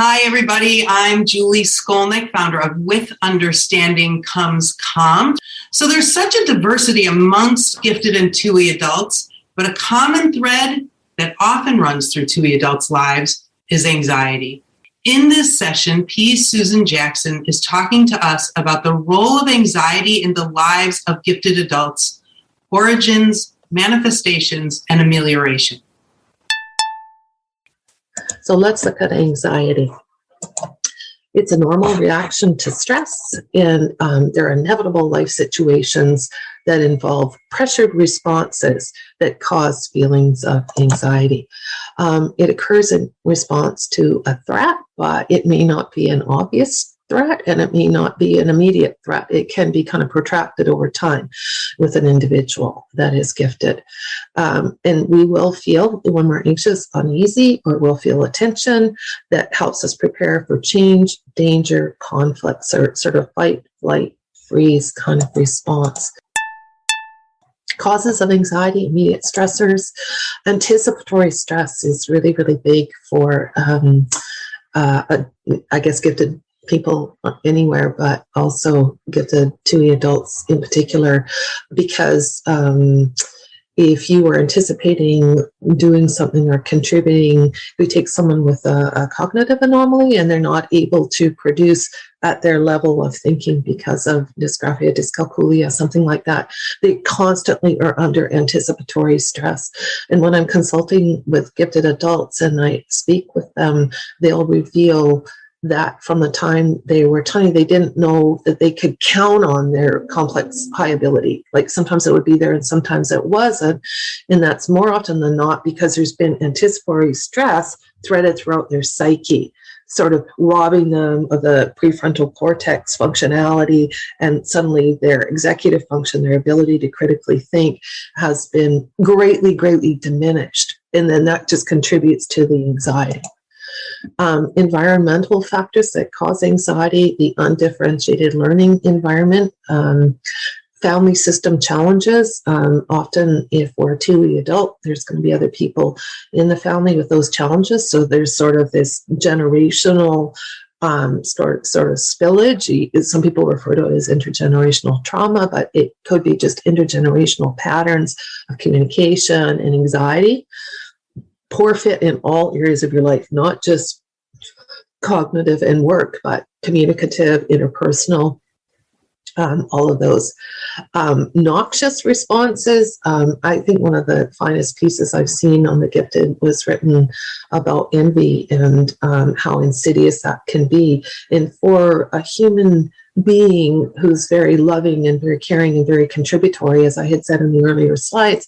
Hi, everybody. I'm Julie Skolnick, founder of With Understanding Comes Calm. So there's such a diversity amongst gifted and TUI adults, but a common thread that often runs through TUI adults' lives is anxiety. In this session, P. Susan Jackson is talking to us about the role of anxiety in the lives of gifted adults, origins, manifestations, and amelioration. So let's look at anxiety. It's a normal reaction to stress, and there are inevitable life situations that involve pressured responses that cause feelings of anxiety. It occurs in response to a threat, but it may not be an obvious threat, and it may not be an immediate threat. It can be kind of protracted over time with an individual that is gifted. And we will feel, when we're anxious, uneasy, or we'll feel a tension that helps us prepare for change, danger, conflicts, or sort of fight, flight, freeze kind of response. Causes of anxiety, immediate stressors. Anticipatory stress is really, really big for, gifted people anywhere, but also gifted TUI adults in particular, because if you were anticipating doing something or contributing, we take someone with a cognitive anomaly and they're not able to produce at their level of thinking because of dysgraphia, dyscalculia, something like that. They constantly are under anticipatory stress. And when I'm consulting with gifted adults and I speak with them, they'll reveal that from the time they were tiny, they didn't know that they could count on their complex high ability. Like sometimes it would be there and sometimes it wasn't. And that's more often than not because there's been anticipatory stress threaded throughout their psyche, sort of robbing them of the prefrontal cortex functionality, and suddenly their executive function, their ability to critically think, has been greatly, greatly diminished. And then that just contributes to the anxiety. Environmental factors that cause anxiety, the undifferentiated learning environment, family system challenges. Often if we're a TUI adult, there's going to be other people in the family with those challenges. So there's sort of this generational sort of spillage. Some people refer to it as intergenerational trauma, but it could be just intergenerational patterns of communication and anxiety. Poor fit in all areas of your life, not just cognitive and work, but communicative, interpersonal, all of those. Noxious responses. I think one of the finest pieces I've seen on The Gifted was written about envy and how insidious that can be. And for a human being who's very loving and very caring and very contributory, as I had said in the earlier slides,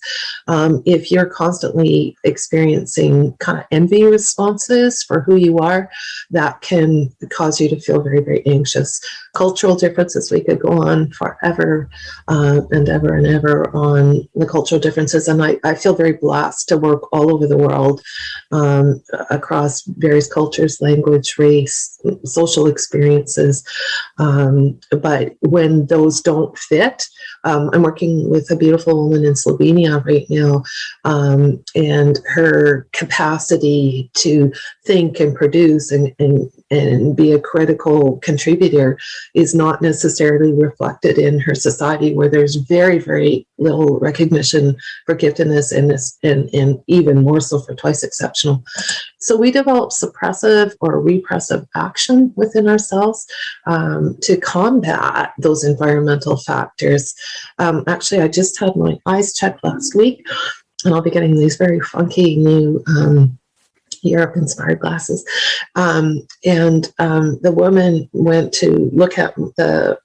if you're constantly experiencing kind of envy responses for who you are, that can cause you to feel very, very anxious. Cultural differences, we could go on forever and ever and ever on the cultural differences. And I feel very blessed to work all over the world across various cultures, language, race, social experiences. But when those don't fit, I'm working with a beautiful woman in Slovenia right now, and her capacity to think and produce and be a critical contributor is not necessarily reflected in her society, where there's very, very little recognition for giftedness and even more so for twice exceptional. So we develop suppressive or repressive action within ourselves to combat those environmental factors. Actually, I just had my eyes checked last week, and I'll be getting these very funky new Europe-inspired glasses. The woman went to look at the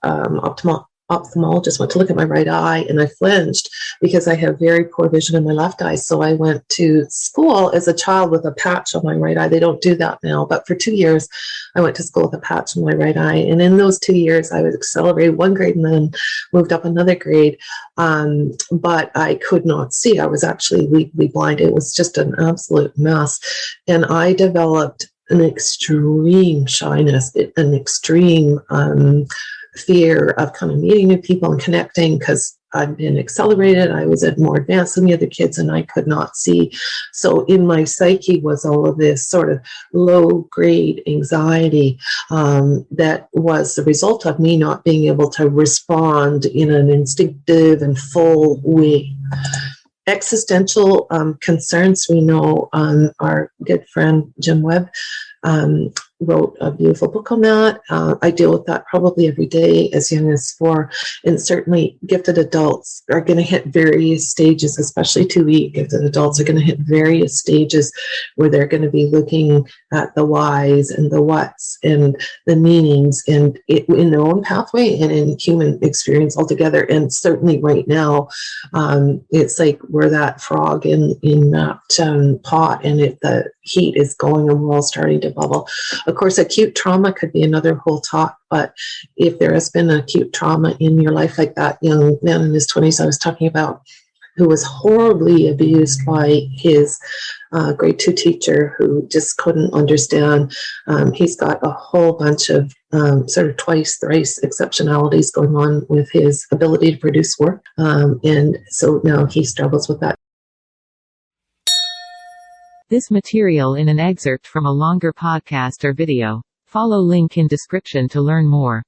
ophthalmologist, went to look at my right eye, and I flinched because I have very poor vision in my left eye. So I went to school as a child with a patch on my right eye. They don't do that now, but for 2 years, I went to school with a patch on my right eye. And in those 2 years, I was accelerated one grade and then moved up another grade. But I could not see. I was actually legally blind. It was just an absolute mess. And I developed an extreme shyness, an extreme fear of kind of meeting new people and connecting, because I've been accelerated. I was at more advanced than the other kids, and I could not see. So in my psyche was all of this sort of low grade anxiety that was the result of me not being able to respond in an instinctive and full way. Existential concerns, we know our good friend Jim Webb wrote a beautiful book on that. I deal with that probably every day as young as 4, and certainly gifted adults are going to hit various stages, especially 2E. Gifted adults are going to hit various stages where they're going to be looking at the whys and the whats and the meanings and in their own pathway and in human experience altogether. And certainly right now, it's like we're that frog in that pot, and the heat is going and we're all starting to bubble. Of course, acute trauma could be another whole talk, but if there has been acute trauma in your life, like that young man in his 20s I was talking about, who was horribly abused by his grade 2 teacher who just couldn't understand. He's got a whole bunch of sort of twice, thrice exceptionalities going on with his ability to produce work. And so now he struggles with that. This material in an excerpt from a longer podcast or video. Follow link in description to learn more.